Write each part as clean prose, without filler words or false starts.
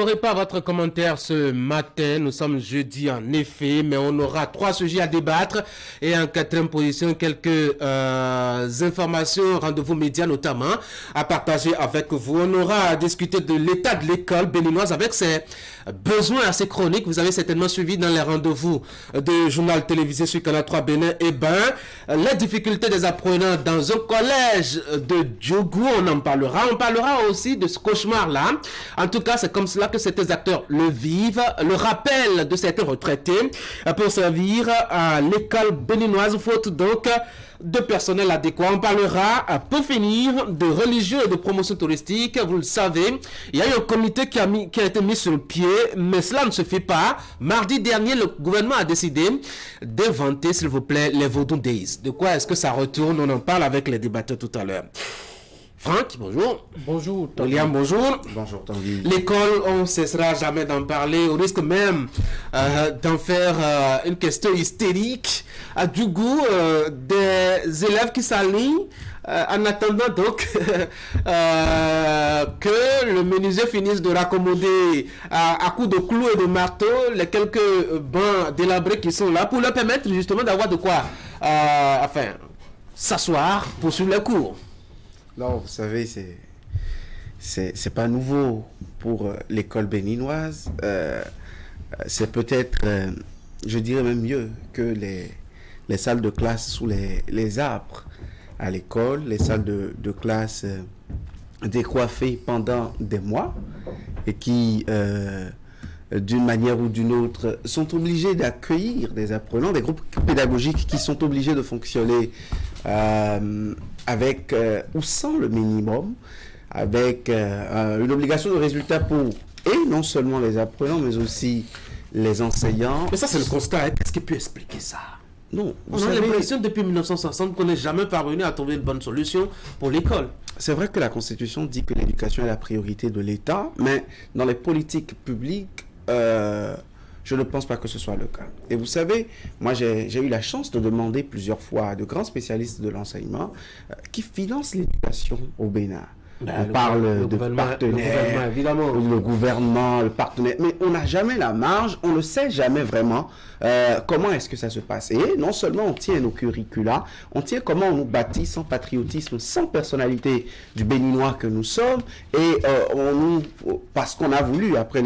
n'aurez pas votre commentaire ce matin. Nous sommes jeudi en effet, mais on aura 3 sujets à débattre et en 4e position quelques informations, rendez-vous médias notamment, à partager avec vous. On aura à discuter de l'état de l'école béninoise avec ses besoins assez chroniques. Vous avez certainement suivi dans les rendez-vous de journal télévisé sur Canal 3 Bénin. Et les difficultés des apprenants dans un collège de Djougou, on en parlera. On parlera aussi de ce cauchemar-là. En tout cas, c'est comme cela que certains acteurs le vivent. Le rappel de certains retraités pour servir à l'école béninoise, faute donc de personnel adéquat. On parlera, pour finir, de religieux et de promotion touristique. Vous le savez, il y a eu un comité qui a été mis sur le pied, mais cela ne se fait pas. Mardi dernier, le gouvernement a décidé d'inventer, s'il vous plaît, les Vodou Days. De quoi est-ce que ça retourne? On en parle avec les débatteurs tout à l'heure. Franck, bonjour. Bonjour, Tanguy. William, bonjour. Bonjour, Tanguy. L'école, on ne cessera jamais d'en parler, au risque même d'en faire une question hystérique à du goût des élèves qui s'alignent en attendant donc que le menuisier finisse de raccommoder à coups de clous et de marteau les quelques bancs délabrés qui sont là pour leur permettre justement d'avoir de quoi s'asseoir pour suivre les cours. Non, vous savez, c'est pas nouveau pour l'école béninoise. C'est peut-être, je dirais même mieux que les salles de classe sous les arbres à l'école, les salles de classe décoiffées pendant des mois et qui, d'une manière ou d'une autre, sont obligés d'accueillir des apprenants, des groupes pédagogiques qui sont obligés de fonctionner avec ou sans le minimum, avec une obligation de résultat pour, et non seulement les apprenants, mais aussi les enseignants. Mais ça, c'est le constat. Hein. Qu'est-ce qui peut expliquer ça? Non. On a l'impression depuis 1960 qu'on n'est jamais parvenu à trouver une bonne solution pour l'école. C'est vrai que la Constitution dit que l'éducation est la priorité de l'État, mais dans les politiques publiques, je ne pense pas que ce soit le cas. Et vous savez, moi j'ai eu la chance de demander plusieurs fois à de grands spécialistes de l'enseignement qui financent l'éducation au Bénin. On parle de partenaires, le gouvernement, le partenaire, mais on n'a jamais la marge, on ne sait jamais vraiment comment est-ce que ça se passe. Et non seulement on tient nos curricula, on tient comment on nous bâtit sans patriotisme, sans personnalité du Béninois que nous sommes, et parce qu'on a voulu, après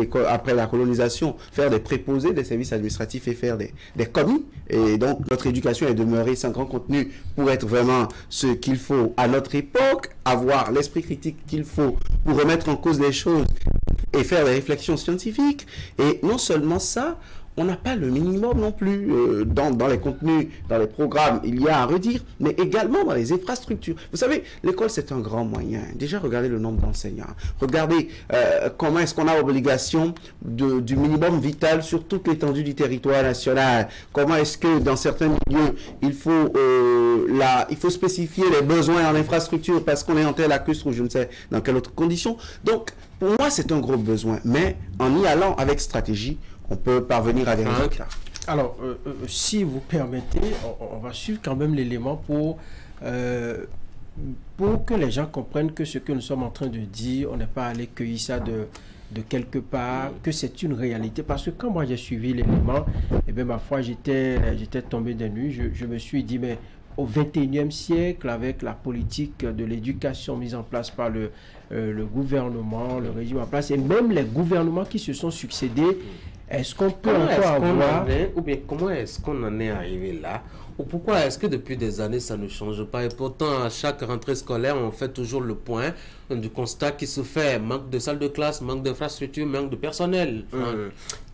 la colonisation, faire des préposés, des services administratifs et faire des commis, et donc notre éducation est demeurée sans grand contenu pour être vraiment ce qu'il faut à notre époque, avoir l'esprit critique qu'il faut pour remettre en cause les choses et faire des réflexions scientifiques. Et non seulement ça, on n'a pas le minimum non plus dans les contenus, dans les programmes, il y a à redire, mais également dans les infrastructures. Vous savez, l'école, c'est un grand moyen. Déjà, regardez le nombre d'enseignants. Regardez comment est-ce qu'on a obligation du minimum vital sur toute l'étendue du territoire national. Comment est-ce que dans certains milieux, il faut spécifier les besoins en infrastructure parce qu'on est en tel lacustre ou je ne sais dans quelle autre condition. Donc, pour moi, c'est un gros besoin. Mais en y allant avec stratégie, on peut parvenir à des résultats. Alors, si vous permettez, on va suivre quand même l'élément pour que les gens comprennent que ce que nous sommes en train de dire, on n'est pas allé cueillir ça de quelque part, que c'est une réalité. Parce que quand moi j'ai suivi l'élément, eh bien, ma foi, j'étais tombé des nues. Je me suis dit, mais au XXIe siècle, avec la politique de l'éducation mise en place par le gouvernement, le régime en place, et même les gouvernements qui se sont succédés, est-ce qu'on peut encore avoir... Ou bien comment est-ce qu'on en est arrivé là? Ou pourquoi est-ce que depuis des années ça ne change pas? Et pourtant, à chaque rentrée scolaire, on fait toujours le point du constat qui se fait. Manque de salles de classe, manque d'infrastructures, manque de personnel.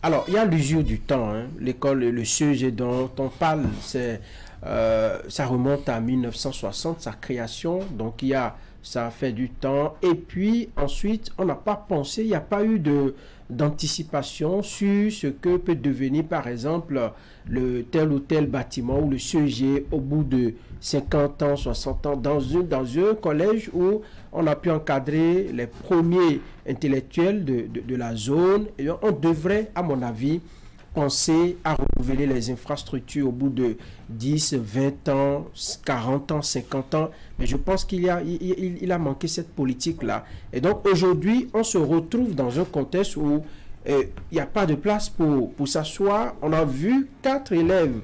Alors, il y a l'usure du temps. Hein. L'école, le sujet dont on parle, ça remonte à 1960, sa création. Donc, ça a fait du temps. Et puis, ensuite, on n'a pas pensé, il n'y a pas eu d'anticipation sur ce que peut devenir, par exemple, le tel ou tel bâtiment ou le CEG au bout de 50 ans, 60 ans, dans un collège où on a pu encadrer les premiers intellectuels de la zone. Et on devrait, à mon avis, penser à renouveler les infrastructures au bout de 10, 20 ans, 40 ans, 50 ans. Mais je pense qu'il a manqué cette politique-là. Et donc aujourd'hui, on se retrouve dans un contexte où il n'y a pas de place pour s'asseoir. On a vu 4 élèves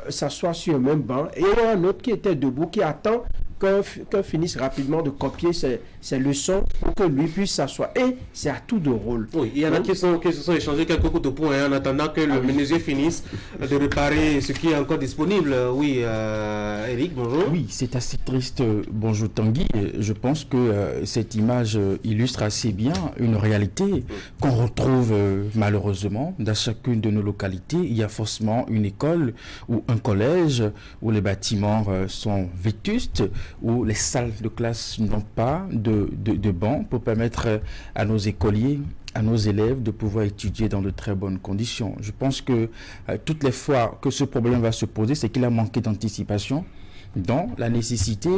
s'asseoir sur le même banc et il y a un autre qui était debout, qui attend qu'on finisse rapidement de copier ses leçons pour que lui puisse s'asseoir. Et c'est à tout de rôle. Oui, il y en a qui se sont échangés quelques coups de poing en attendant que le menuisier finisse de réparer ce qui est encore disponible. Oui, Eric, bonjour. Oui, c'est assez triste. Bonjour Tanguy. Je pense que cette image illustre assez bien une réalité qu'on retrouve malheureusement dans chacune de nos localités. Il y a forcément une école ou un collège où les bâtiments sont vétustes, où les salles de classe n'ont pas de bancs pour permettre à nos écoliers, à nos élèves de pouvoir étudier dans de très bonnes conditions. Je pense que toutes les fois que ce problème va se poser, c'est qu'il a manqué d'anticipation dans la nécessité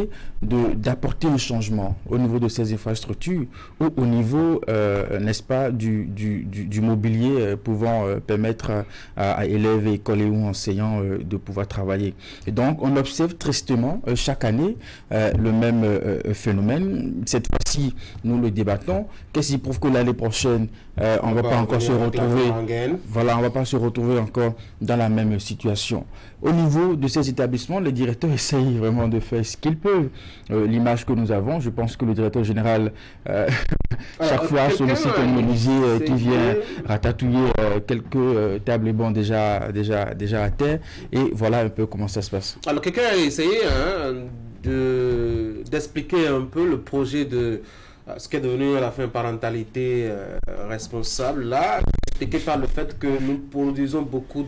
d'apporter un changement au niveau de ces infrastructures ou au niveau, n'est-ce pas, du mobilier pouvant permettre à élèves, écoliers ou enseignants de pouvoir travailler. Et donc, on observe tristement chaque année le même phénomène. Cette fois-ci, nous le débattons. Qu'est-ce qui prouve que l'année prochaine, on ne va pas encore se retrouver, voilà, on va pas se retrouver encore dans la même situation. Au niveau de ces établissements, les directeurs essayent vraiment de faire ce qu'ils peuvent. L'image que nous avons, je pense que le directeur général, chaque fois, sollicite un menuisier qui vient ratatouiller quelques tables et bancs déjà à terre. Et voilà un peu comment ça se passe. Alors, quelqu'un a essayé d'expliquer un peu le projet de ce qui est devenu à la fin parentalité responsable, là, expliqué par le fait que nous produisons beaucoup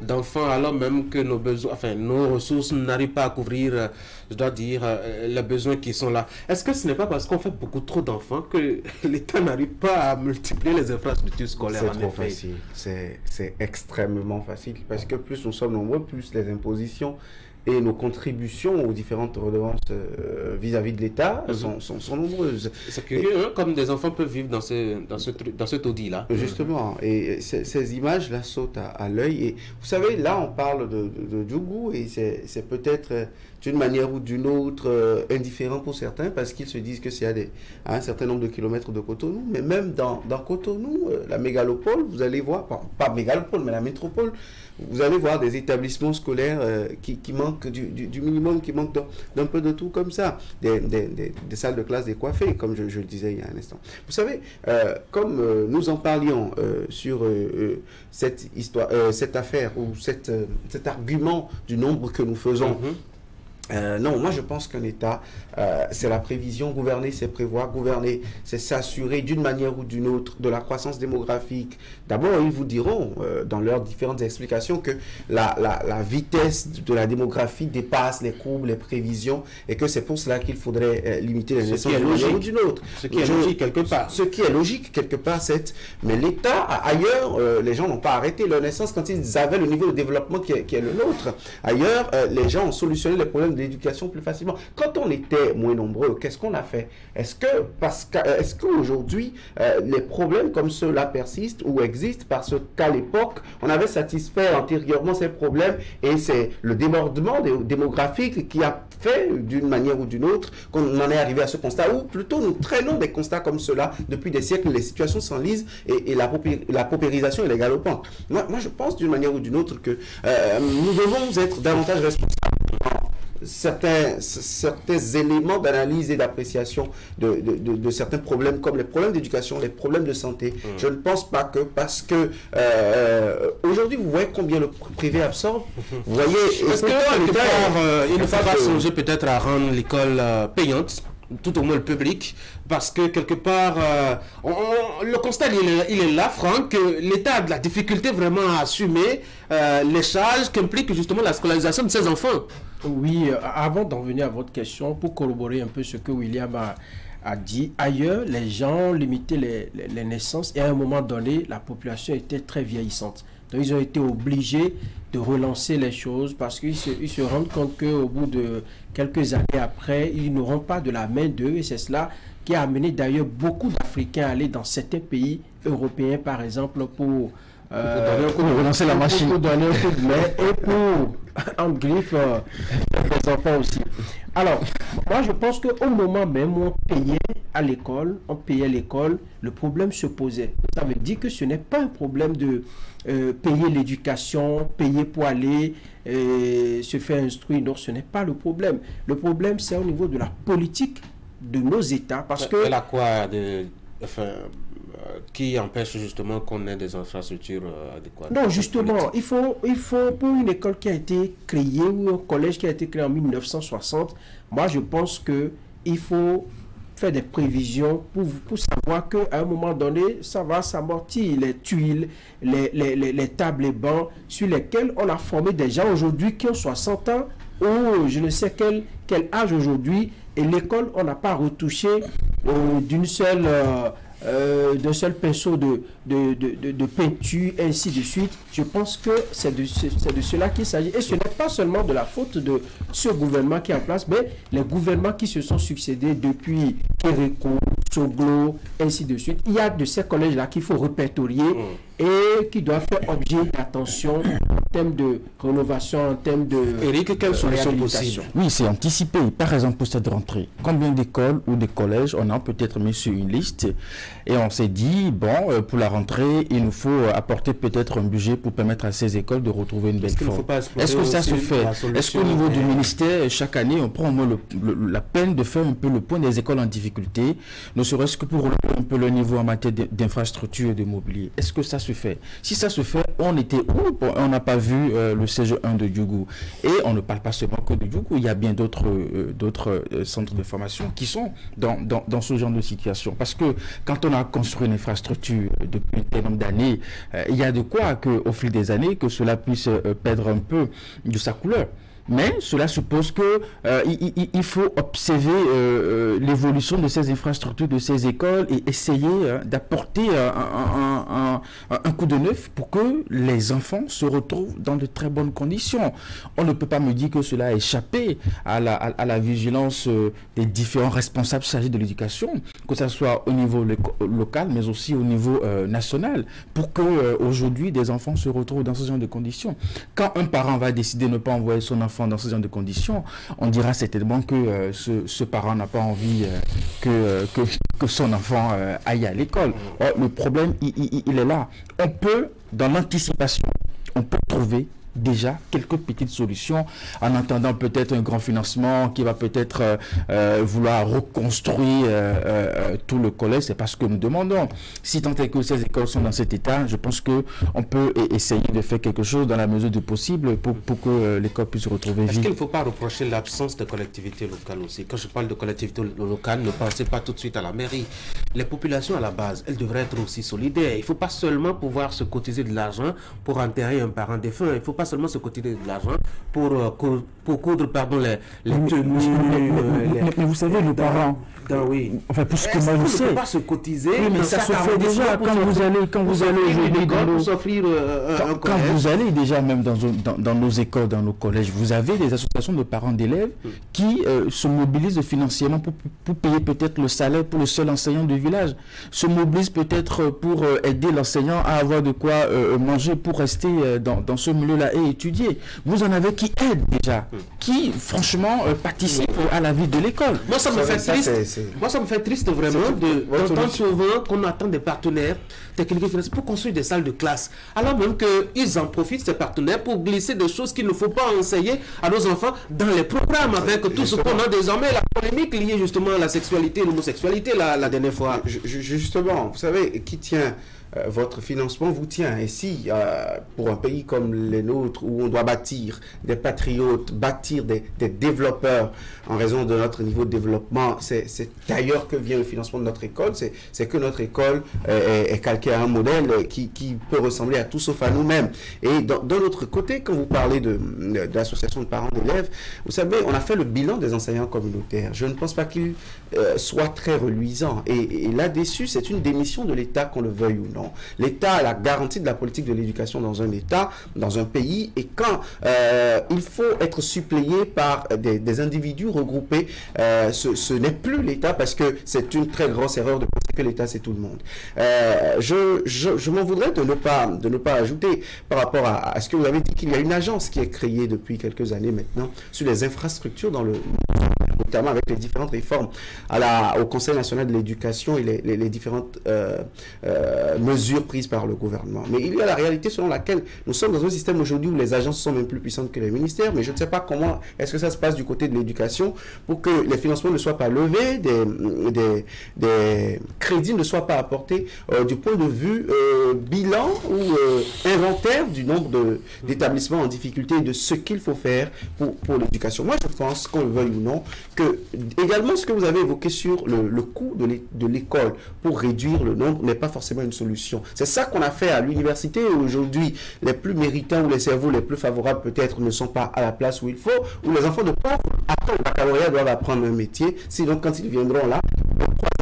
d'enfants alors même que nos besoins, enfin nos ressources n'arrivent pas à couvrir, je dois dire, les besoins qui sont là. Est-ce que ce n'est pas parce qu'on fait beaucoup trop d'enfants que l'État n'arrive pas à multiplier les infrastructures scolaires? C'est trop facile, c'est extrêmement facile, parce que plus nous sommes nombreux, plus les impositions et nos contributions aux différentes redevances vis-à-vis de l'État sont nombreuses. C'est curieux, hein, comme des enfants peuvent vivre dans ce taudis-là. Justement, et ces images-là sautent à l'œil. Et vous savez, là, on parle de Djougou, et c'est peut-être d'une manière ou d'une autre indifférent pour certains, parce qu'ils se disent que c'est à un certain nombre de kilomètres de Cotonou. Mais même dans Cotonou, la mégalopole, vous allez voir, pas mégalopole, mais la métropole, vous allez voir des établissements scolaires qui manquent du minimum, qui manquent d'un peu de tout comme ça. Des salles de classe décoiffées, comme je le disais il y a un instant. Vous savez, comme nous en parlions sur cette histoire, cette affaire, ou cet argument du nombre que nous faisons, non, moi je pense qu'un État, c'est la prévision. Gouverner, c'est prévoir. Gouverner, c'est s'assurer d'une manière ou d'une autre de la croissance démographique. D'abord, ils vous diront, dans leurs différentes explications, que la vitesse de la démographie dépasse les courbes, les prévisions, et que c'est pour cela qu'il faudrait limiter les naissances d'une manière ou d'une autre. Ce qui est logique quelque part. Ce qui est logique quelque part, c'est... Mais l'État, ailleurs, les gens n'ont pas arrêté leur naissance quand ils avaient le niveau de développement qui est le nôtre. Ailleurs, les gens ont solutionné les problèmes de l'éducation plus facilement. Quand on était moins nombreux, qu'est-ce qu'on a fait? Est-ce qu'aujourd'hui, les problèmes comme ceux-là persistent ou existent parce qu'à l'époque, on avait satisfait antérieurement ces problèmes, et c'est le débordement démographique qui a fait, d'une manière ou d'une autre, qu'on en est arrivé à ce constat, ou plutôt nous traînons des constats comme ceux-là depuis des siècles. Les situations s'enlisent et la paupérisation elle est galopante. Moi, je pense d'une manière ou d'une autre que nous devons être davantage responsables. Certains éléments d'analyse et d'appréciation de certains problèmes, comme les problèmes d'éducation, les problèmes de santé. Je ne pense pas que parce que aujourd'hui, vous voyez combien le privé absorbe. Vous voyez, est-ce que il ne faut pas songer peut-être à rendre l'école payante, tout au moins le public, parce que quelque part, le constat il est là, Franck, que l'État a de la difficulté vraiment à assumer les charges qu'implique justement la scolarisation de ses enfants. Oui, avant d'en venir à votre question, pour corroborer un peu ce que William a dit, ailleurs, les gens limitaient les naissances, et à un moment donné, la population était très vieillissante. Donc, ils ont été obligés de relancer les choses parce qu'ils se rendent compte qu'au bout de quelques années après, ils n'auront pas de la main d'eux, et c'est cela qui a amené d'ailleurs beaucoup d'Africains à aller dans certains pays européens, par exemple, pour relancer la machine. Pour donner un coup de main et pour en griffe les enfants aussi. Alors, moi je pense qu'au moment même où on payait à l'école, le problème se posait. Ça veut dire que ce n'est pas un problème de payer l'éducation, payer pour aller se faire instruire. Non, ce n'est pas le problème. Le problème, c'est au niveau de la politique de nos États. Parce que... Elle a quoi de... qui empêche justement qu'on ait des infrastructures adéquates? Non, justement, il faut pour une école qui a été créée ou un collège qui a été créé en 1960, moi je pense que il faut faire des prévisions pour savoir qu'à un moment donné, ça va s'amortir les tuiles, les tables et bancs sur lesquels on a formé des gens aujourd'hui qui ont 60 ans ou je ne sais quel âge aujourd'hui, et l'école, on n'a pas retouché d'un seul pinceau de peinture, ainsi de suite. Je pense que c'est de cela qu'il s'agit. Et ce n'est pas seulement de la faute de ce gouvernement qui est en place, mais les gouvernements qui se sont succédés depuis Kérékou, Soglo, ainsi de suite. Il y a de ces collèges-là qu'il faut répertorier et qui doivent faire objet d'attention en termes de rénovation, en termes de... Eric, quelles solutions possibles? Oui, c'est anticipé. Par exemple, pour cette rentrée, combien d'écoles ou de collèges on a peut-être mis sur une liste et on s'est dit, bon, pour la rentrée, il nous faut apporter peut-être un budget pour permettre à ces écoles de retrouver une belle forme. Est-ce que ça se fait? Est-ce qu'au niveau du ministère, chaque année, on prend au moins la peine de faire un peu le point des écoles en difficulté, ne serait-ce que pour relever un peu le niveau en matière d'infrastructure et de mobilier? Est-ce que ça se fait? Si ça se fait, on était où? On n'a pas vu le CG1 de Djougou. Et on ne parle pas seulement que de Djougou, il y a bien d'autres centres de formation qui sont dans ce genre de situation. Parce que quand on a construit une infrastructure depuis un nombre d'années, il y a de quoi qu'au fil des années, que cela puisse perdre un peu de sa couleur. Mais cela suppose que il faut observer l'évolution de ces infrastructures, de ces écoles et essayer d'apporter un coup de neuf pour que les enfants se retrouvent dans de très bonnes conditions. On ne peut pas me dire que cela a échappé à la vigilance des différents responsables chargés de l'éducation, que ce soit au niveau local, mais aussi au niveau national, pour que aujourd'hui des enfants se retrouvent dans ce genre de conditions. Quand un parent va décider de ne pas envoyer son enfant dans ce genre de conditions, on dira certainement que ce parent n'a pas envie que son enfant aille à l'école. Le problème, il est là. On peut, dans l'anticipation, on peut trouver déjà quelques petites solutions en attendant peut-être un grand financement qui va peut-être vouloir reconstruire tout le collège. C'est parce que nous demandons. Si tant est que ces écoles sont dans cet état, je pense que on peut essayer de faire quelque chose dans la mesure du possible pour que l'école puisse retrouver vie. Est-ce qu'il ne faut pas reprocher l'absence de collectivités locales aussi? Quand je parle de collectivités locales, ne pensez pas tout de suite à la mairie. Les populations à la base, elles devraient être aussi solidaires. Il ne faut pas seulement pouvoir se cotiser de l'argent pour enterrer un parent défunt. Il ne faut pas seulement se cotiser de l'argent pour coudre les tenues. Mais vous savez, le parent, oui. Enfin, pour ce que moi je sais, ne peut pas se cotiser. Oui, mais ça se fait déjà quand vous allez aujourd'hui quand vous allez déjà même dans nos écoles, dans nos collèges, vous avez des associations de parents d'élèves qui se mobilisent financièrement pour payer peut-être le salaire pour le seul enseignant du village, se mobilisent peut-être pour aider l'enseignant à avoir de quoi manger pour rester dans ce milieu-là et étudier. Vous en avez qui aident déjà, qui franchement participent à la vie de l'école. Moi, ça me fait triste. Moi, ça me fait triste vraiment d'entendre souvent qu'on attend des partenaires techniques pour construire des salles de classe. Alors même qu'ils en profitent, ces partenaires, pour glisser des choses qu'il ne faut pas enseigner à nos enfants dans les programmes, avec tout ce qu'on a désormais, la polémique liée justement à la sexualité et l'homosexualité la dernière fois. Justement, vous savez, qui tient votre financement vous tient. Et si, pour un pays comme les nôtres, où on doit bâtir des patriotes, bâtir des développeurs en raison de notre niveau de développement, c'est d'ailleurs que vient le financement de notre école, c'est que notre école est calquée à un modèle qui peut ressembler à tout sauf à nous-mêmes. Et d'un autre côté, quand vous parlez de l'association de parents d'élèves, vous savez, on a fait le bilan des enseignants communautaires. Je ne pense pas qu'il soit très reluisant. Et là-dessus, c'est une démission de l'État, qu'on le veuille ou non. L'État a la garantie de la politique de l'éducation dans un État, dans un pays, et quand il faut être suppléé par des individus regroupés, ce n'est plus l'État, parce que c'est une très grosse erreur de penser que l'État c'est tout le monde. Je m'en voudrais de ne pas ajouter par rapport à ce que vous avez dit, qu'il y a une agence qui est créée depuis quelques années maintenant sur les infrastructures dans le notamment avec les différentes réformes au Conseil national de l'éducation et les différentes mesures prises par le gouvernement. Mais il y a la réalité selon laquelle nous sommes dans un système aujourd'hui où les agences sont même plus puissantes que les ministères, mais je ne sais pas comment est-ce que ça se passe du côté de l'éducation pour que les financements ne soient pas levés, des crédits ne soient pas apportés du point de vue bilan ou inventaire du nombre d'établissements en difficulté et de ce qu'il faut faire pour l'éducation. Moi, je pense, qu'on le veuille ou non, que également ce que vous avez évoqué sur le coût de l'école pour réduire le nombre n'est pas forcément une solution. C'est ça qu'on a fait à l'université. Aujourd'hui, les plus méritants ou les cerveaux les plus favorables peut-être ne sont pas à la place où il faut, où les enfants de pauvres, après le baccalauréat, doivent apprendre un métier. Sinon, quand ils viendront là,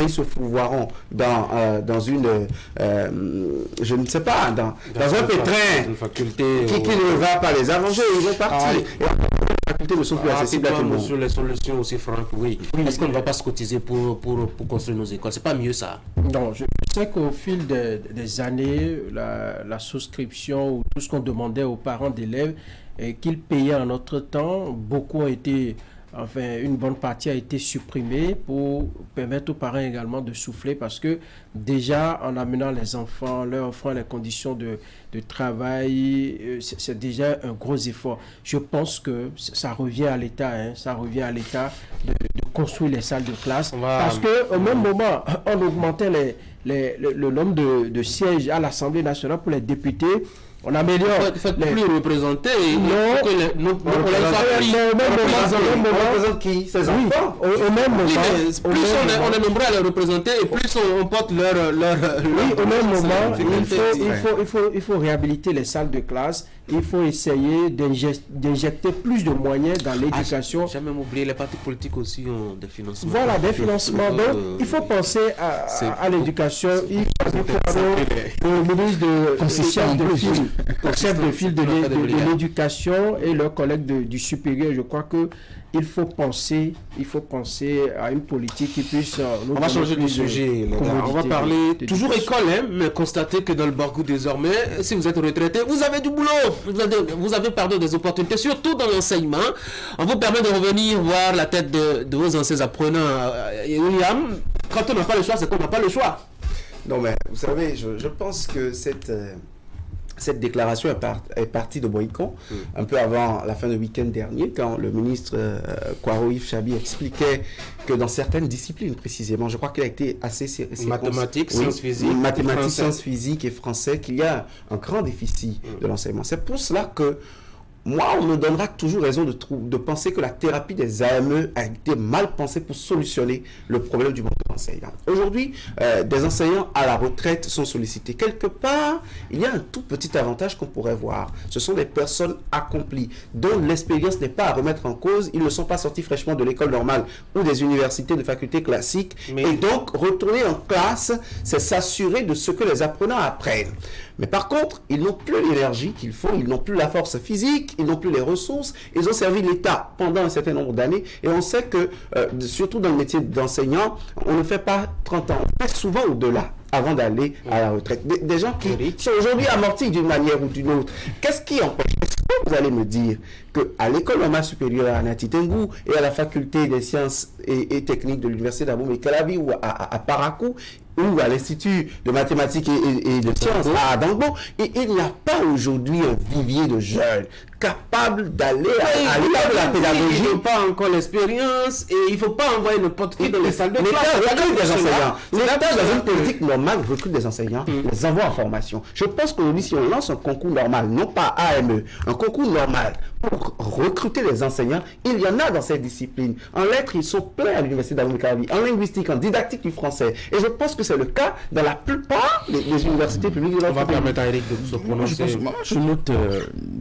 ils se fouvoiront dans une, je ne sais pas, dans un pétrin une faculté qui ne va pas les arranger, ils vont partir. Et les facultés ne sont plus accessibles à tout le monde. Sur les solutions aussi, Franck, oui. Est-ce qu'on ne va pas se cotiser pour construire nos écoles? C'est pas mieux ça? Non, je sais qu'au fil des années, la souscription ou tout ce qu'on demandait aux parents d'élèves qu'ils payaient en notre temps, beaucoup ont été... Enfin, une bonne partie a été supprimée pour permettre aux parents également de souffler parce que déjà, en amenant les enfants, leur offrant les conditions de travail, c'est déjà un gros effort. Je pense que ça revient à l'État, ça revient à l'État de construire les salles de classe parce qu'au même moment, on augmentait le nombre de sièges à l'Assemblée nationale pour les députés. On améliore. Plus représentés. Non, représente qui? Ses enfants? Au même moment. Plus on est nombreux à les représenter et plus on porte leur oui, au même moment, il faut réhabiliter les salles de classe. Il faut essayer d'injecter plus de moyens dans l'éducation. Jamais oublier, les partis politiques aussi ont des financements. Voilà, des financements. Donc, il faut penser à l'éducation. Il faut le ministre chef de file de l'éducation et leurs collègues du supérieur. Je crois que il faut penser à une politique qui puisse... On va changer de sujet, les gars. On va parler toujours école, mais constatez que dans le Bargou désormais, si vous êtes retraité, vous avez du boulot. Vous avez des opportunités, surtout dans l'enseignement. On vous permet de revenir voir la tête de vos anciens apprenants. William, quand on n'a pas le choix, c'est qu'on n'a pas le choix. Non, mais vous savez, je pense que cette déclaration est partie de Boycon, un peu avant la fin du week-end dernier, quand le ministre Kwaro-Yves Chabi expliquait que dans certaines disciplines précisément, je crois qu'il a été assez... Mathématiques, sciences physiques. Mathématiques, sciences physiques et français, qu'il y a un grand déficit de l'enseignement. C'est pour cela que moi, on me donnera toujours raison de penser que la thérapie des AME a été mal pensée pour solutionner le problème du manque d'enseignants. Aujourd'hui, des enseignants à la retraite sont sollicités. Quelque part, il y a un tout petit avantage qu'on pourrait voir. Ce sont des personnes accomplies, dont l'expérience n'est pas à remettre en cause. Ils ne sont pas sortis fraîchement de l'école normale ou des universités de facultés classiques. Et donc, retourner en classe, c'est s'assurer de ce que les apprenants apprennent. Mais par contre, ils n'ont plus l'énergie qu'il faut, ils n'ont plus la force physique, ils n'ont plus les ressources. Ils ont servi l'État pendant un certain nombre d'années. Et on sait que, surtout dans le métier d'enseignant, on ne fait pas 30 ans. On fait souvent au-delà avant d'aller à la retraite. Des gens qui sont aujourd'hui amortis d'une manière ou d'une autre. Qu'est-ce qui empêche? Est-ce que vous allez me dire qu'à l'école normale supérieure à Nati Tengou et à la faculté des sciences et techniques de l'université d'Abomey-Calavi ou à Parakou, ou à l'Institut de mathématiques et de sciences à Adangbo, et il n'y a pas aujourd'hui un vivier de jeunes capables d'aller à l'état de la pédagogie. Il n'y a pas encore l'expérience et il ne faut pas envoyer n'importe qui dans les salles de classe. L'État recrute des enseignants. L'État, dans une politique normale, recrute des enseignants, les envoie en formation. Je pense qu'aujourd'hui, si on lance un concours normal, non pas AME, un concours normal pour recruter les enseignants, il y en a dans cette discipline. En lettres, ils sont pleins à l'université d'Abomey-Calavi, en linguistique, en didactique du français. Et je pense que c'est le cas dans la plupart des universités publiques de notre pays. On va permettre à Eric de se prononcer. Je note,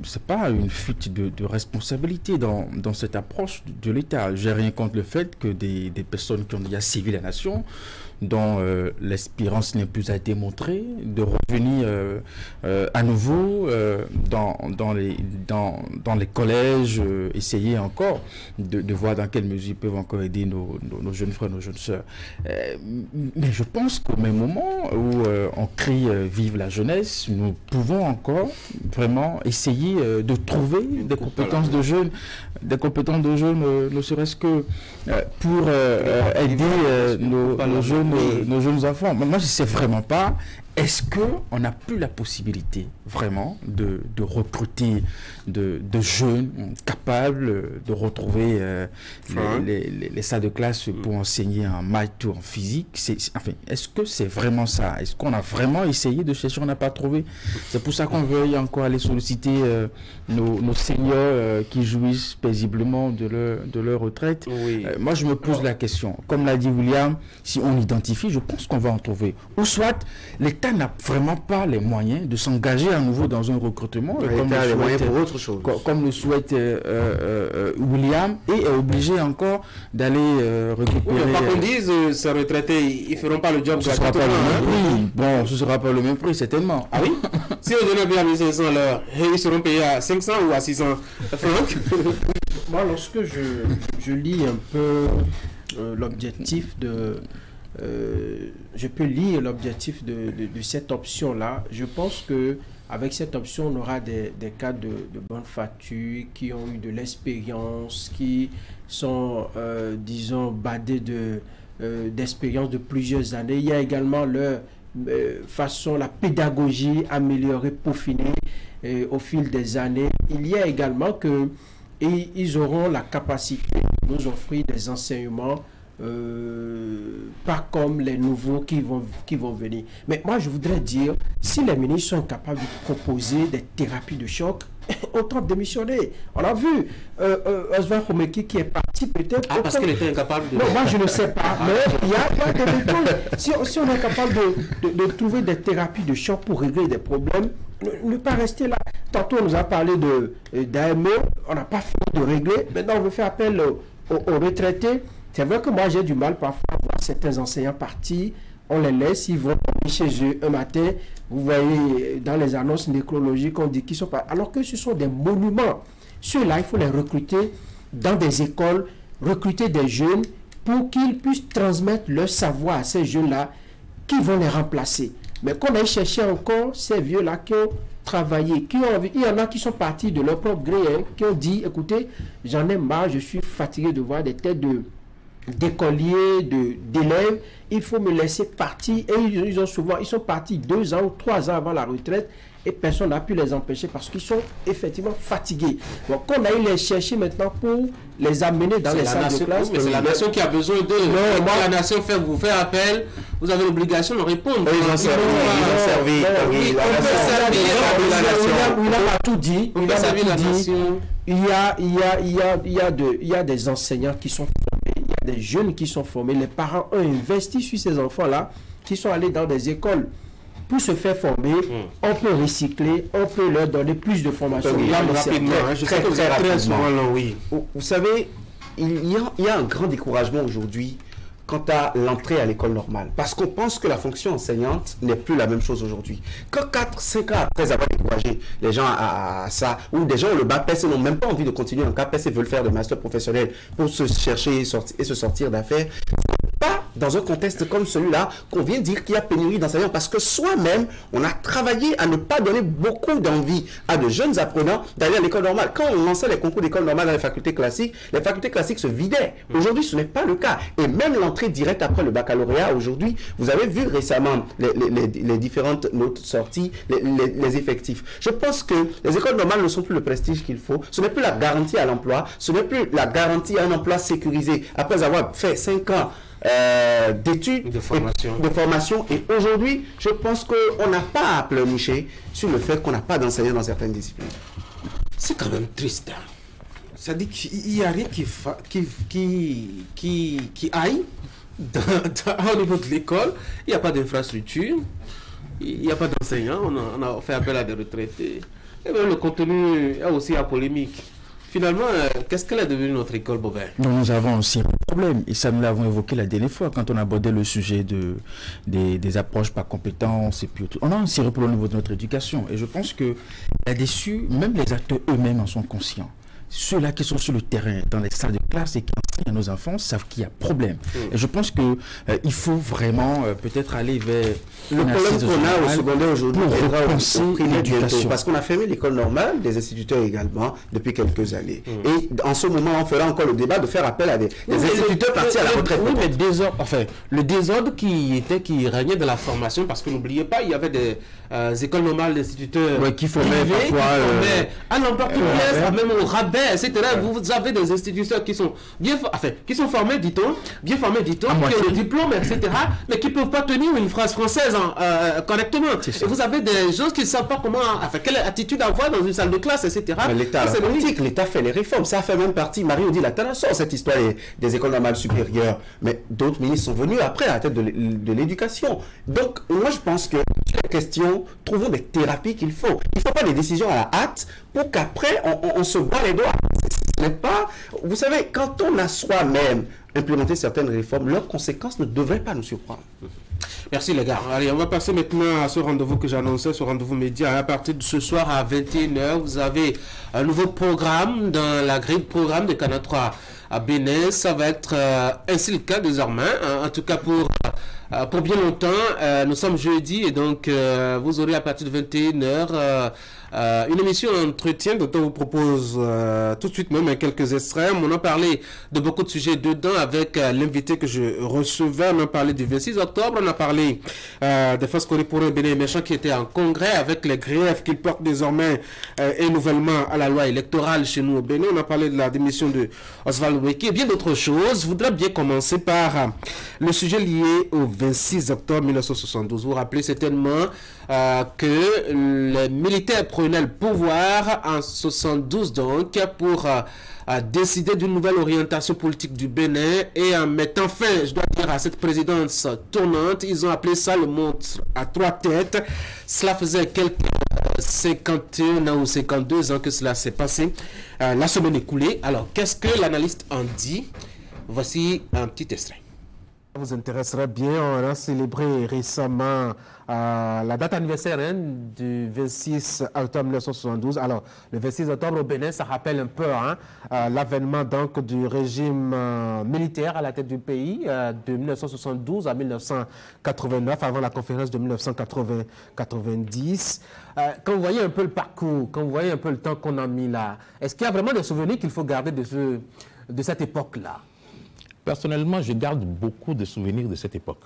c'est pas une une fuite de responsabilité dans cette approche de l'État. J'ai rien contre le fait que des personnes qui ont déjà servi la nation, dont l'espérance n'est plus à être démontrée, de revenir à nouveau dans les collèges, essayer encore de voir dans quelle mesure ils peuvent encore aider nos jeunes frères, nos jeunes sœurs. Mais je pense qu'au même moment où on crie vive la jeunesse, nous pouvons encore vraiment essayer de trouver des compétences de jeunes, ne serait-ce que pour aider nos jeunes enfants. Mais moi, je ne sais vraiment pas, est-ce qu'on n'a plus la possibilité vraiment de recruter de jeunes capables de retrouver les salles de classe pour enseigner en maths ou en physique? Enfin, est-ce que c'est vraiment ça? Est-ce qu'on a vraiment essayé de chercher, on n'a pas trouvé? C'est pour ça qu'on veuille encore aller solliciter nos seniors qui jouissent paisiblement de leur retraite. Oui. Moi, je me pose la question. Comme l'a dit William, si on identifie, je pense qu'on va en trouver. Ou soit, l'État n'a vraiment pas les moyens de s'engager à nouveau dans un recrutement. Comme le souhaite William, et est obligé encore d'aller récupérer... Oui, pas qu'on dise, ces retraités, ils ne feront pas le job ce sera pas le même prix. Bon, ce ne sera pas le même prix, certainement. Ah oui? Si on donne bien 1500 l'heure, ils seront payés à 500 ou à 600 francs? Moi, lorsque je lis un peu l'objectif de... je peux lire l'objectif de cette option-là. Je pense que avec cette option, on aura des cas de bonne facture, qui ont eu de l'expérience, qui sont, disons, badés d'expérience de plusieurs années. Il y a également leur façon, la pédagogie améliorée, peaufinée au fil des années. Il y a également que ils auront la capacité de nous offrir des enseignements pas comme les nouveaux qui vont venir. Mais moi, je voudrais dire, si les ministres sont capables de proposer des thérapies de choc, autant démissionner. On a vu Oswald Khomeki qui est parti peut-être... Ah, parce qu'il était incapable de... Non, moi, je ne sais pas. Mais il y a des méthodes. Si on est capable de trouver des thérapies de choc pour régler des problèmes, ne pas rester là. Tantôt, on nous a parlé d'AME, on n'a pas fini de régler. Maintenant, on veut faire appel aux retraités. C'est vrai que moi, j'ai du mal parfois à voir certains enseignants partir. On les laisse, ils vont chez eux un matin. Vous voyez dans les annonces nécrologiques, on dit qu'ils sont pas... Alors que ce sont des monuments. Ceux-là, il faut les recruter dans des écoles, recruter des jeunes pour qu'ils puissent transmettre leur savoir à ces jeunes-là qui vont les remplacer. Mais qu'on aille chercher encore ces vieux-là qui ont travaillé, qui ont envie. Il y en a qui sont partis de leur propre gré, hein, qui ont dit, écoutez, j'en ai marre, je suis fatigué de voir des têtes d'écoliers, d'élèves, il faut me laisser partir. Et ils sont partis 2 ans ou 3 ans avant la retraite et personne n'a pu les empêcher parce qu'ils sont effectivement fatigués. Donc on a eu les chercher maintenant pour les amener dans les salles de classe. Mais c'est la nation qui a besoin d'eux. Non, moi la nation vous fait appel, vous avez l'obligation de répondre. Ils ont servi. Il a tout dit. Il y a des enseignants qui sont formés, il y a des jeunes qui sont formés. Les parents ont investi sur ces enfants-là qui sont allés dans des écoles. Pour se faire former, on peut recycler, on peut leur donner plus de formation. Rapidement, très souvent là, oui. Vous savez, il y a un grand découragement aujourd'hui quant à l'entrée à l'école normale. Parce qu'on pense que la fonction enseignante n'est plus la même chose aujourd'hui. Quand 4-5 ans après avoir découragé les gens à ça, ou des gens ont le BAPES et n'ont même pas envie de continuer en CAPES et veulent faire de master professionnel pour se chercher et se sortir d'affaires, pas dans un contexte comme celui-là qu'on vient dire qu'il y a pénurie d'enseignants parce que soi-même, on a travaillé à ne pas donner beaucoup d'envie à de jeunes apprenants d'aller à l'école normale. Quand on lançait les concours d'école normale dans les facultés classiques se vidaient. Aujourd'hui, ce n'est pas le cas. Et même l'entrée directe après le baccalauréat, aujourd'hui, vous avez vu récemment les différentes notes sorties, les effectifs. Je pense que les écoles normales ne sont plus le prestige qu'il faut. Ce n'est plus la garantie à l'emploi. Ce n'est plus la garantie à un emploi sécurisé après avoir fait 5 ans d'études, de formation. Et aujourd'hui, je pense qu'on n'a pas à pleurnicher sur le fait qu'on n'a pas d'enseignants dans certaines disciplines. C'est quand même triste. C'est-à-dire qu'il n'y a rien qui aille au niveau de l'école. Il n'y a pas d'infrastructure, il n'y a pas d'enseignants. On a fait appel à des retraités. Et même le contenu est aussi à polémique. Finalement, qu'est-ce qu'elle est devenue notre école, Bobin? Nous avons aussi un problème, et ça nous l'avons évoqué la dernière fois quand on abordait le sujet des approches par compétences et puis tout. On a un sérieux problème au niveau de notre éducation, et je pense que là-dessus, même les acteurs eux-mêmes en sont conscients. Ceux-là qui sont sur le terrain, dans les salles de classe et qui enseignent à nos enfants, savent qu'il y a problème. Et je pense que il faut vraiment peut-être aller vers le problème qu'on a au secondaire aujourd'hui, repenser l'éducation. Parce qu'on a fermé l'école normale, des instituteurs également, depuis quelques années. Et en ce moment, on fera encore le débat de faire appel à des instituteurs partis à la retraite. Oui, mais désordre, enfin, le désordre qui régnait de la formation, parce que n'oubliez pas, il y avait des écoles normales d'instituteurs qui formaient parfois à l'emporte-pièce, même au rabais, etc. Vous avez des instituteurs qui sont qui sont formés, dit-on, qui ont le diplôme, etc., mais qui ne peuvent pas tenir une phrase française correctement. Et vous avez des gens qui ne savent pas comment, quelle attitude avoir dans une salle de classe, etc. L'État politique, l'État fait les réformes. Ça fait même partie, Marie-Odile Atala sort cette histoire des écoles normales supérieures. Mais d'autres ministres sont venus après à la tête de l'éducation. Donc, moi, je pense que la question, trouvons des thérapies qu'il faut. Il ne faut pas des décisions à la hâte pour qu'après, on se bat les doigts. Ce n'est pas... Vous savez, quand on a soi-même implémenté certaines réformes, leurs conséquences ne devraient pas nous surprendre. Merci les gars. Allez, on va passer maintenant à ce rendez-vous que j'annonçais, ce rendez-vous média. À partir de ce soir à 21h, vous avez un nouveau programme dans la grille de programme de Canal 3 à Bénin. Ça va être ainsi le cas désormais, en tout cas pour bien longtemps. Nous sommes jeudi et donc vous aurez à partir de 21h une émission d'entretien dont on vous propose tout de suite même quelques extraits. On a parlé de beaucoup de sujets dedans avec l'invité que je recevais. On a parlé du 26 octobre, on a parlé des forces pour un Bénin méchant qui était en congrès avec les griefs qu'il porte désormais et nouvellement à la loi électorale chez nous au Bénin. On a parlé de la démission de Oswald Weki et bien d'autres choses. Je voudrais bien commencer par le sujet lié au 26 octobre 1972. Vous vous rappelez certainement que les militaires prenaient le pouvoir en 72 donc pour décider d'une nouvelle orientation politique du Bénin et en mettant fin, je dois dire, à cette présidence tournante. Ils ont appelé ça le monstre à trois têtes. Cela faisait quelques 51 ans ou 52 ans que cela s'est passé. La semaine écoulée. Alors, qu'est-ce que l'analyste en dit? Voici un petit extrait. Vous intéresserait bien, on a célébré récemment la date anniversaire du 26 octobre 1972. Alors, le 26 octobre au Bénin, ça rappelle un peu l'avènement donc du régime militaire à la tête du pays de 1972 à 1989, avant la conférence de 1990. Quand vous voyez un peu le parcours, quand vous voyez un peu le temps qu'on a mis là, est-ce qu'il y a vraiment des souvenirs qu'il faut garder de cette époque-là? Personnellement, je garde beaucoup de souvenirs de cette époque.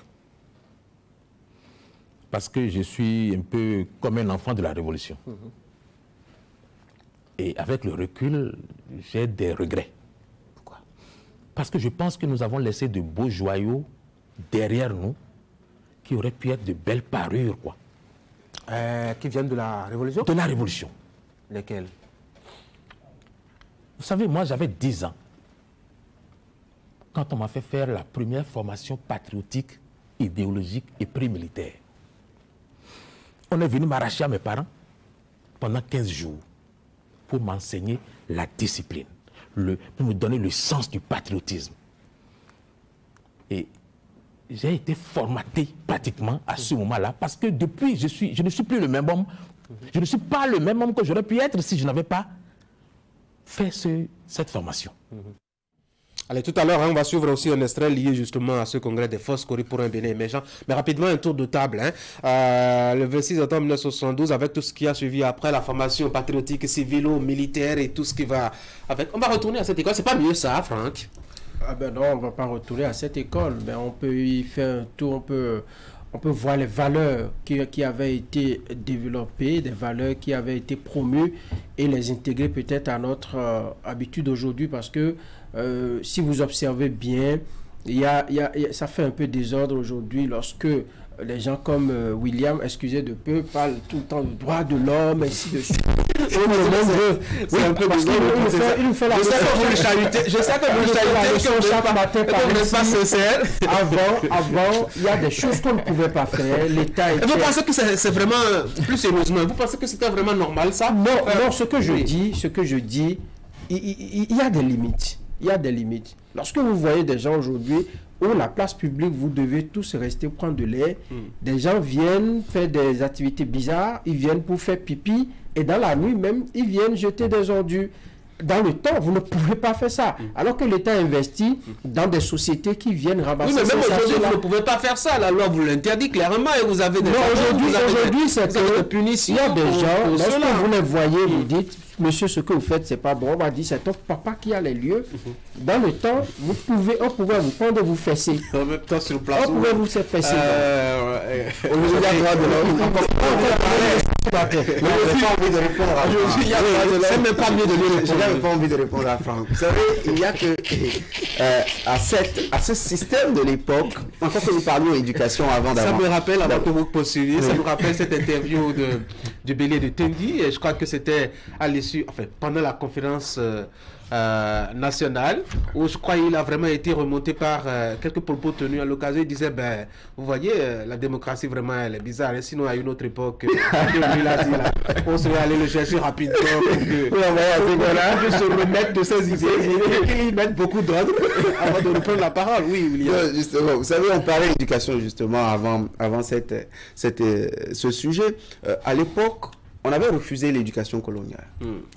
Parce que je suis un peu comme un enfant de la Révolution. Et avec le recul, j'ai des regrets. Pourquoi? Parce que je pense que nous avons laissé de beaux joyaux derrière nous qui auraient pu être de belles parures, quoi. Qui viennent de la Révolution? De la Révolution. Lesquels? Vous savez, moi j'avais 10 ans. Quand on m'a fait faire la première formation patriotique, idéologique et pré-militaire. On est venu m'arracher à mes parents pendant 15 jours pour m'enseigner la discipline, pour me donner le sens du patriotisme. Et j'ai été formaté pratiquement à ce moment-là parce que depuis, je ne suis plus le même homme. Je ne suis pas le même homme que j'aurais pu être si je n'avais pas fait cette formation. Allez, tout à l'heure, on va suivre aussi un extrait lié justement à ce congrès des forces pour un Bénin émergent. Mais rapidement, un tour de table. Le 26 octobre 1972, avec tout ce qui a suivi après, la formation patriotique, civilo-militaire et tout ce qui va avec. On va retourner à cette école. C'est pas mieux ça, Franck? Ah ben non, on ne va pas retourner à cette école. Mais on peut y faire un tour, on peut voir les valeurs qui avaient été développées, des valeurs qui avaient été promues et les intégrer peut-être à notre habitude aujourd'hui parce que si vous observez bien, ça fait un peu désordre aujourd'hui lorsque les gens comme William, excusez de peu, parlent tout le temps du droit de l'homme, ainsi de suite. C'est un peu besoin de il fait la je sais que vous le chahutez. Je sais que vous le chahutez. chaque matin par Vous n'êtes pas sincère. Avant, il y a des choses qu'on ne pouvait pas faire. L'État était... Vous pensez que c'est vraiment, plus sérieusement, vous pensez que c'était vraiment normal ça? Non, ce que je dis, il y a des limites. Il y a des limites. Lorsque vous voyez des gens aujourd'hui où la place publique, vous devez tous rester prendre de l'air, des gens viennent faire des activités bizarres, ils viennent pour faire pipi, et dans la nuit même, ils viennent jeter des ordures. Dans le temps, vous ne pouvez pas faire ça. Alors que l'État investit dans des sociétés qui viennent ramasser. Oui, mais même aujourd'hui, vous ne pouvez pas faire ça. La loi vous l'interdit clairement et vous avez des... Non, aujourd'hui, c'est que punitions. Il y a des gens, lorsque vous les voyez, vous dites, monsieur, ce que vous faites, c'est pas bon. On va dire, c'est ton papa qui a les lieux. Dans le temps, on pouvait vous prendre et vous fesser. En même temps, sur place. On pouvait vous fesser. Aujourd'hui, il y a droit de l'homme. C'est même pas mieux de lui. Je n'avais pas envie de répondre à Franck. Vous savez, il y a que à ce système de l'époque, encore que nous parlions d'éducation avant Ça d'avoir... me rappelle, avant que vous poursuiviez, ça me rappelle cette interview du Bélier de Tendy, et je crois que c'était à l'issue, enfin, pendant la conférence nationale, où je crois qu'il a vraiment été remonté par quelques propos tenus à l'occasion. Il disait, ben, vous voyez, la démocratie vraiment, elle est bizarre, et sinon à une autre époque, on serait allé le chercher rapidement pour que se remettre de ses idées et qu'il mette beaucoup d'ordre avant de reprendre la parole. Oui, William. Justement, vous savez, on parlait d'éducation justement avant ce sujet. À l'époque, on avait refusé l'éducation coloniale.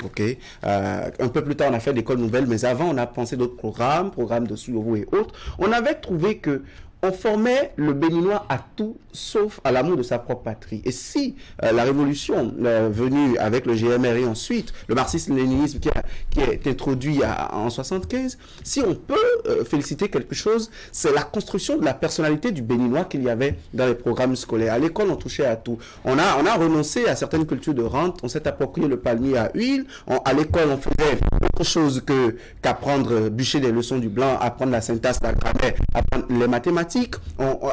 Ok. Un peu plus tard, on a fait l'école nouvelle, mais avant, on a pensé d'autres programmes de Suluru et autres. On avait trouvé que on formait le Béninois à tout sauf à l'amour de sa propre patrie. Et si la révolution venue avec le GMR et ensuite le marxisme-léninisme qui est introduit en 75, si on peut féliciter quelque chose, c'est la construction de la personnalité du Béninois qu'il y avait dans les programmes scolaires. À l'école, on touchait à tout. On a renoncé à certaines cultures de rente, on s'est approprié le palmier à huile. À l'école, on faisait autre chose qu'apprendre, bûcher des leçons du blanc, apprendre la syntaxe, la grammaire, apprendre les mathématiques.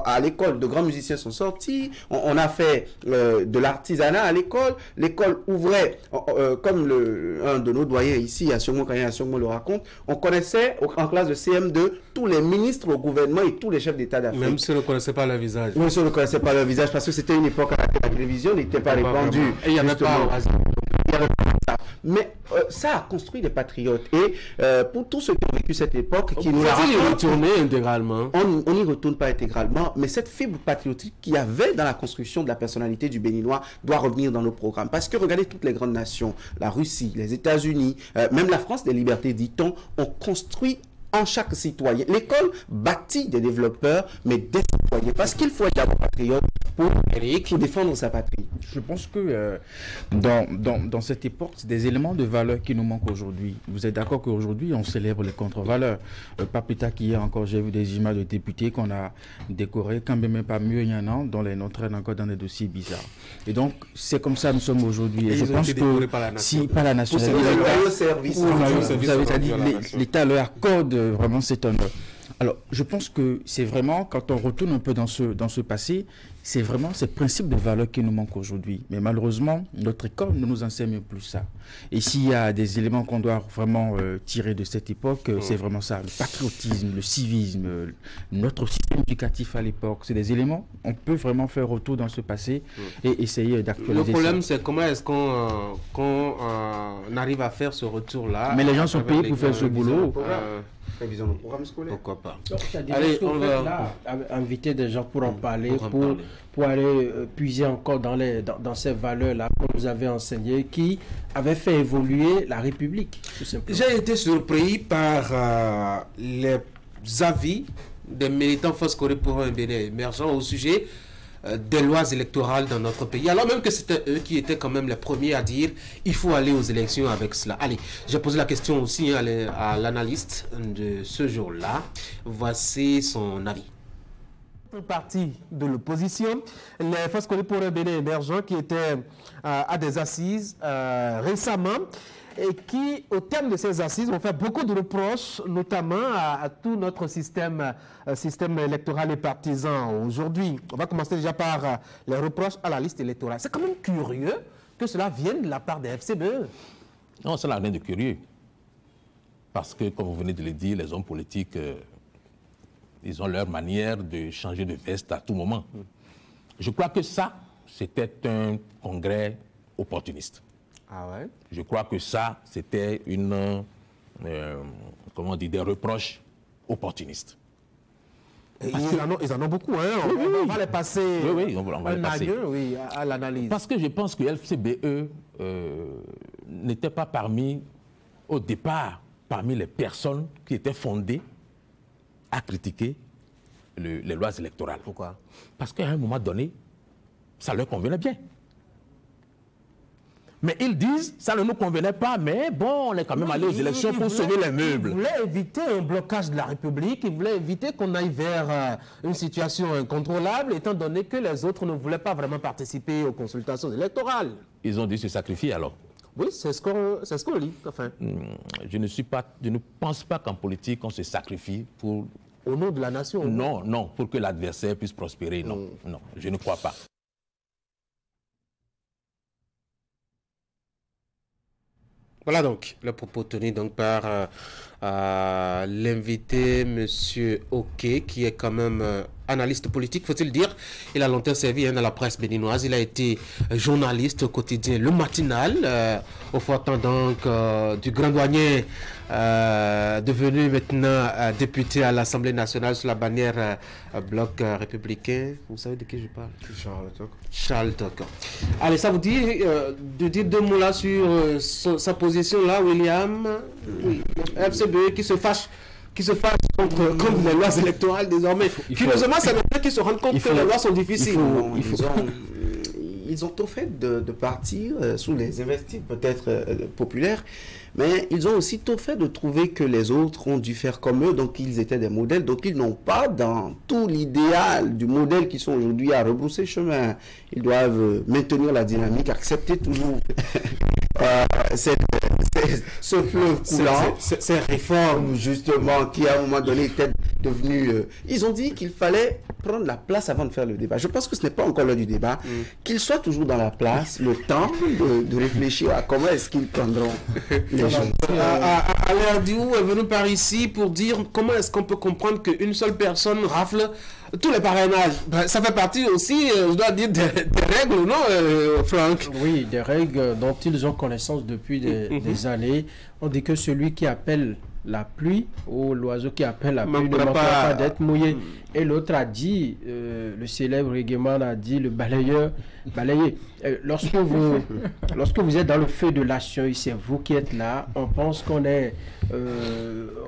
À l'école, de grands musiciens sont sortis. On a fait de l'artisanat à l'école. L'école ouvrait, comme un de nos doyens ici, à Siongmo le raconte, on connaissait en classe de CM2 tous les ministres au gouvernement et tous les chefs d'État d'Afrique. Même si on ne connaissait pas leur visage. Même si on ne connaissait pas leur visage, parce que c'était une époque à laquelle la télévision n'était pas répandue. Et il n'y avait pas... Mais ça a construit des patriotes. Et pour tous ceux qui ont vécu cette époque, qui nous y retourner intégralement. On n'y retourne pas intégralement, mais cette fibre patriotique qu'il y avait dans la construction de la personnalité du Béninois doit revenir dans nos programmes. Parce que regardez toutes les grandes nations, la Russie, les États-Unis, même la France des libertés, dit-on, ont construit en chaque citoyen. L'école bâtit des développeurs, mais des citoyens. Parce qu'il faut être d'abord patriote pour défendre sa patrie. Je pense que dans cette époque, c'est des éléments de valeur qui nous manquent aujourd'hui. Vous êtes d'accord qu'aujourd'hui, on célèbre les contre-valeurs. Pas plus tard qu'hier encore, j'ai vu des images de députés qu'on a décorés, quand même pas mieux, il y en a, dont les nôtres traînent encore dans des dossiers bizarres. Et donc, c'est comme ça que nous sommes aujourd'hui. Et je pense que si pas la nation, l'État leur accorde vraiment cet honneur. Alors, je pense que c'est vraiment, quand on retourne un peu dans ce passé, c'est vraiment ce principe de valeur qui nous manque aujourd'hui. Mais malheureusement, notre école ne nous enseigne plus ça. Et s'il y a des éléments qu'on doit vraiment tirer de cette époque, c'est vraiment ça. Le patriotisme, le civisme, notre système éducatif à l'époque, c'est des éléments, on peut vraiment faire retour dans ce passé et essayer d'actualiser ça. Le problème, c'est comment est-ce qu'on arrive à faire ce retour-là. Mais les gens sont payés pour faire ce boulot. Révision de programme scolaire. Pourquoi pas. Allez, on va inviter des gens pour en parler, pour aller puiser encore dans ces valeurs-là que vous avez enseignées, qui avaient fait évoluer la République, tout simplement. J'ai été surpris par les avis des militants Foscoré pour un Bénin émergent au sujet des lois électorales dans notre pays, alors même que c'était eux qui étaient quand même les premiers à dire il faut aller aux élections avec cela. Allez, j'ai posé la question aussi à l'analyste de ce jour-là. Voici son avis. Partie de l'opposition, les Foscoré pour un Bénin émergent qui étaient à des assises récemment et qui, au terme de ces assises, ont fait beaucoup de reproches, notamment à tout notre système électoral et partisan aujourd'hui. On va commencer déjà par les reproches à la liste électorale. C'est quand même curieux que cela vienne de la part des FCBE. Non, ça n'a rien de curieux. Parce que, comme vous venez de le dire, les hommes politiques, ils ont leur manière de changer de veste à tout moment. Je crois que ça, c'était un congrès opportuniste. Ah ouais? Je crois que ça, c'était comment on dit, des reproches opportunistes. Ils en ont beaucoup, hein? On va les passer, on va les passer. À l'analyse. Parce que je pense que LFCBE n'était pas au départ, parmi les personnes qui étaient fondées à critiquer les lois électorales. Pourquoi? Parce qu'à un moment donné, ça leur convenait bien. Mais ils disent, ça ne nous convenait pas, mais bon, on est quand même allé aux élections pour sauver les meubles. Ils voulaient éviter un blocage de la République, ils voulaient éviter qu'on aille vers une situation incontrôlable, étant donné que les autres ne voulaient pas vraiment participer aux consultations électorales. Ils ont dû se sacrifier alors. Oui, c'est ce qu'on lit, enfin. Je ne pense pas qu'en politique, on se sacrifie pour... Au nom de la nation? Non, non, pour que l'adversaire puisse prospérer, non, non, je ne crois pas. Voilà donc le propos tenu donc par l'invité, M. Oké, qui est quand même analyste politique, faut-il dire. Il a longtemps servi dans la presse béninoise. Il a été journaliste au quotidien Le Matinal, au fort temps donc du grand douanier, devenu maintenant député à l'Assemblée nationale sous la bannière Bloc républicain. Vous savez de qui je parle? Charles Toko. Allez, ça vous dit de dire deux mots là sur sa position là, William? Oui. FCBE qui se fâche contre les lois électorales désormais. Curieusement, c'est maintenant qu'ils se rendent compte que les lois sont difficiles. Ils ont tout fait de partir sous les investissements peut-être populaires, mais ils ont aussi tout fait de trouver que les autres ont dû faire comme eux, donc ils étaient des modèles, donc ils n'ont pas dans tout l'idéal du modèle qui sont aujourd'hui à rebrousser chemin. Ils doivent maintenir la dynamique, accepter toujours ce fleuve coulant, ces réformes justement qui à un moment donné étaient devenues... ils ont dit qu'il fallait prendre la place avant de faire le débat. Je pense que ce n'est pas encore l'heure du débat. Qu'ils soient toujours dans la place, le temps de réfléchir à comment est-ce qu'ils prendront les choses. Alors, Diou est venu par ici pour dire comment est-ce qu'on peut comprendre qu'une seule personne rafle tous les parrainages. Ben, ça fait partie aussi, je dois dire, des règles, non, Franck? Oui, des règles dont ils ont connaissance depuis des années. On dit que celui qui appelle la pluie, ou l'oiseau qui appelle la pluie, ne manquera pas d'être mouillé. Et l'autre a dit, le célèbre Hegeman a dit, le balayeur, balayer. Lorsque vous êtes dans le feu de l'action et c'est vous qui êtes là, on pense qu'on est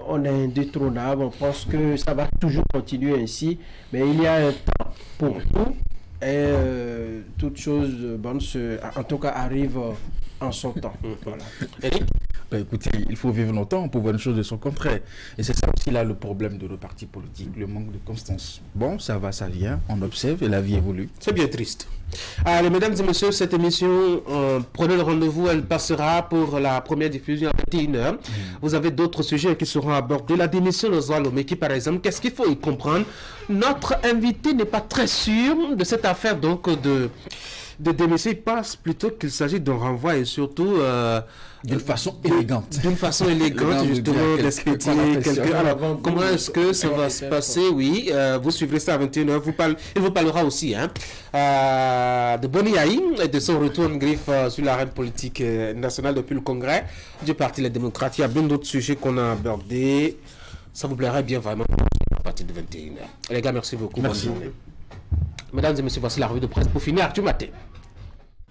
indétrônable, on pense que ça va toujours continuer ainsi, mais il y a un temps pour tout et toute chose bonne en tout cas arrive en son temps. Voilà. Ben, écoutez, il faut vivre longtemps pour voir une chose de son contraire. Et c'est ça aussi là le problème de nos partis politiques, le manque de constance. Bon, ça va, ça vient, on observe et la vie évolue. C'est bien triste. Allez, mesdames et messieurs, cette émission, prenez le rendez-vous, elle passera pour la première diffusion à 21h. Vous avez d'autres sujets qui seront abordés. La démission de Zoualomé, qui par exemple, qu'est-ce qu'il faut y comprendre? Notre invité n'est pas très sûr de cette affaire donc de démission. Il pense plutôt qu'il s'agit d'un renvoi et surtout... d'une façon élégante. D'une façon élégante, justement, d'expliquer quelqu'un. Alors, comment est-ce que ça va se passer? Oui, vous suivrez ça à 21h. Il vous parlera aussi de Boni Yahi et de son retour en griffe sur l'arène politique nationale depuis le Congrès du Parti Les Démocrates. Il y a bien d'autres sujets qu'on a abordés. Ça vous plairait bien vraiment à partir de 21h. Les gars, merci beaucoup. Merci. Bonne journée. Mesdames et messieurs, voici la revue de presse pour finir. Arthur Maté.